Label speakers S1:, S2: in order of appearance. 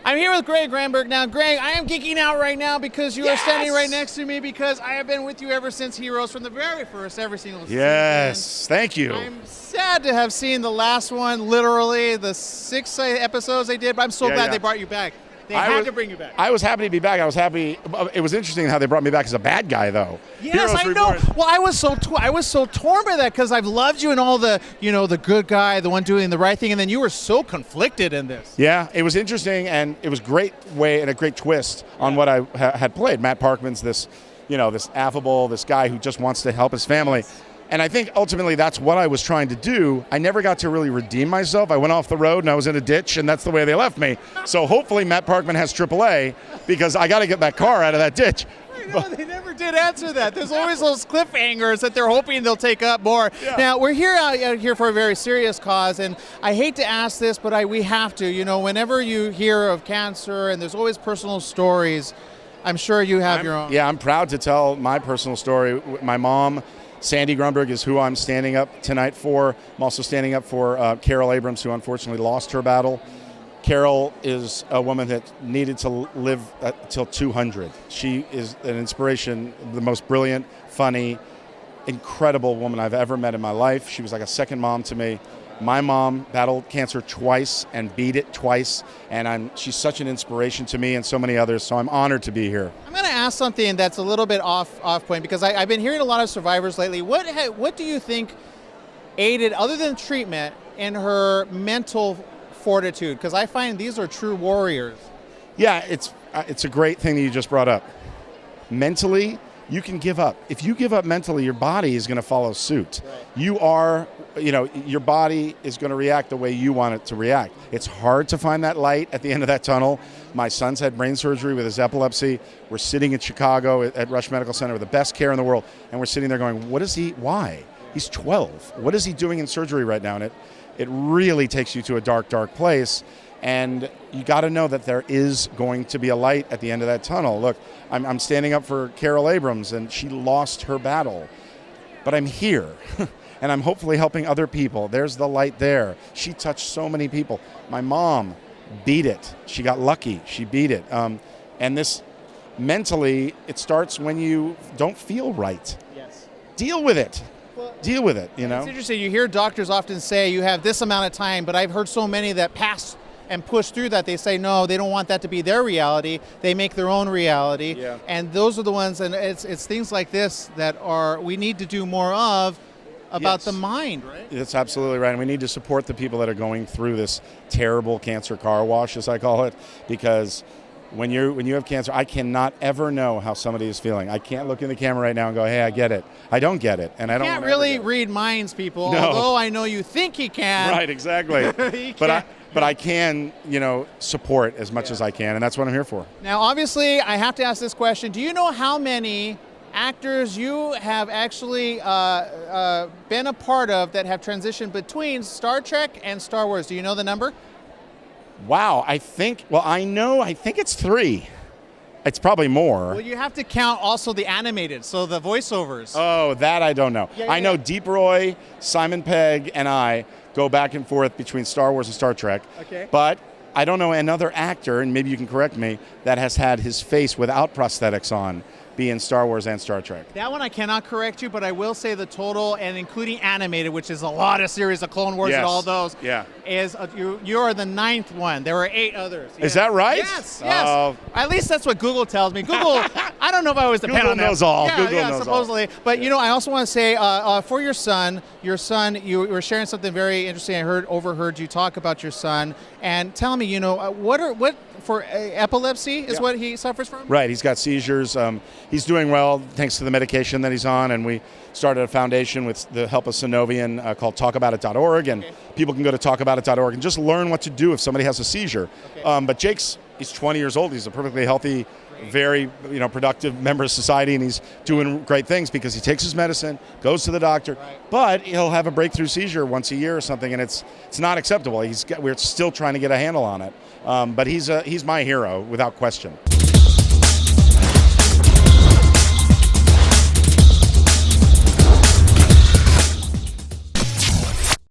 S1: I'm here with Greg Grunberg. Now, Greg, I am geeking out right now because you are standing right next to me because I have been with you ever since Heroes from the very first, every single season.
S2: Yes, thank you.
S1: I'm sad to have seen the last one, literally, the 6 episodes they did, but I'm so glad they brought you back. They had to bring you back.
S2: I was happy to be back. I was happy. It was interesting how they brought me back as a bad guy, though.
S1: Yes,
S2: Heroes
S1: I know. Well, I was so torn by that because I've loved you in all the, the good guy, the one doing the right thing, and then you were so conflicted in this.
S2: Yeah, it was interesting, and it was a great way and a great twist on what I had played. Matt Parkman's this, this affable, this guy who just wants to help his family. And I think ultimately that's what I was trying to do. I never got to really redeem myself. I went off the road and I was in a ditch, and that's the way they left me. So hopefully Matt Parkman has AAA because I got to get that car out of that ditch.
S1: I know, they never did answer that. There's always those cliffhangers that they're hoping they'll take up more. Yeah. Now, we're out here for a very serious cause, and I hate to ask this, but we have to. Whenever you hear of cancer, and there's always personal stories, I'm sure you have your own.
S2: Yeah, I'm proud to tell my personal story. My mom, Sandy Grunberg, is who I'm standing up tonight for. I'm also standing up for Carol Abrams, who unfortunately lost her battle. Carol is a woman that needed to live till 200. She is an inspiration, the most brilliant, funny, incredible woman I've ever met in my life. She was like a second mom to me. My mom battled cancer twice and beat it twice, and she's such an inspiration to me and so many others, so I'm honored to be here.
S1: I'm going to ask something that's a little bit off point, because I've been hearing a lot of survivors lately. What do you think aided, other than treatment, in her mental fortitude? Because I find these are true warriors.
S2: Yeah, it's a great thing that you just brought up. Mentally, you can give up. If you give up mentally, your body is going to follow suit. Right. Your body is going to react the way you want it to react. It's hard to find that light at the end of that tunnel. My son's had brain surgery with his epilepsy. We're sitting in Chicago at Rush Medical Center with the best care in the world, and we're sitting there going, why? He's 12. What is he doing in surgery right now? And it really takes you to a dark, dark place. And you got to know that there is going to be a light at the end of that tunnel. Look, I'm standing up for Carol Abrams, and she lost her battle. But I'm here, and I'm hopefully helping other people. There's the light there. She touched so many people. My mom beat it. She got lucky. She beat it. And this, mentally, it starts when you don't feel right.
S1: Yes.
S2: Deal with it. Deal with it,
S1: It's interesting. You hear doctors often say you have this amount of time, but I've heard so many that pass and push through that. They say no, they don't want that to be their reality. They make their own reality.
S2: Yeah.
S1: And those are the ones, and it's things like this that we need to do more of about the mind, right?
S2: That's absolutely right. And we need to support the people that are going through this terrible cancer car wash, as I call it, because when you have cancer, I cannot ever know how somebody is feeling. I can't look in the camera right now and go, hey, I get it. I don't get it. And I don't
S1: can't really read minds, people,
S2: no.
S1: Although I know you think he can.
S2: Right, exactly. But I can, support as much as I can, and that's what I'm here for.
S1: Now, obviously, I have to ask this question. Do you know how many actors you have actually been a part of that have transitioned between Star Trek and Star Wars? Do you know the number?
S2: Wow, I think it's 3. It's probably more.
S1: Well, you have to count also the animated, so the voiceovers.
S2: Oh, that I don't know.
S1: Yeah,
S2: I know Deep Roy, Simon Pegg, and I go back and forth between Star Wars and Star Trek.
S1: Okay.
S2: But I don't know another actor, and maybe you can correct me, that has had his face without prosthetics on be in Star Wars and Star Trek.
S1: That one I cannot correct you, but I will say the total, and including animated, which is a lot of series of Clone Wars and all those, is you are the 9th one. There were 8 others. Yes.
S2: Is that right?
S1: Yes. At least that's what Google tells me. Google, I don't know if I always depend on that.
S2: Google knows all.
S1: Yeah,
S2: Google knows
S1: supposedly.
S2: all.
S1: But I also want to say for your son, you were sharing something very interesting. I overheard you talk about your son, and tell me, what for epilepsy is what he suffers from?
S2: Right, he's got seizures. He's doing well thanks to the medication that he's on, and we started a foundation with the help of Synovian called talkaboutit.org, and people can go to talkaboutit.org and just learn what to do if somebody has a seizure. Okay. But he's 20 years old. He's a perfectly healthy, very productive member of society, and he's doing great things because he takes his medicine, goes to the doctor, but he'll have a breakthrough seizure once a year or something, and it's not acceptable. We're still trying to get a handle on it. But he's my hero without question.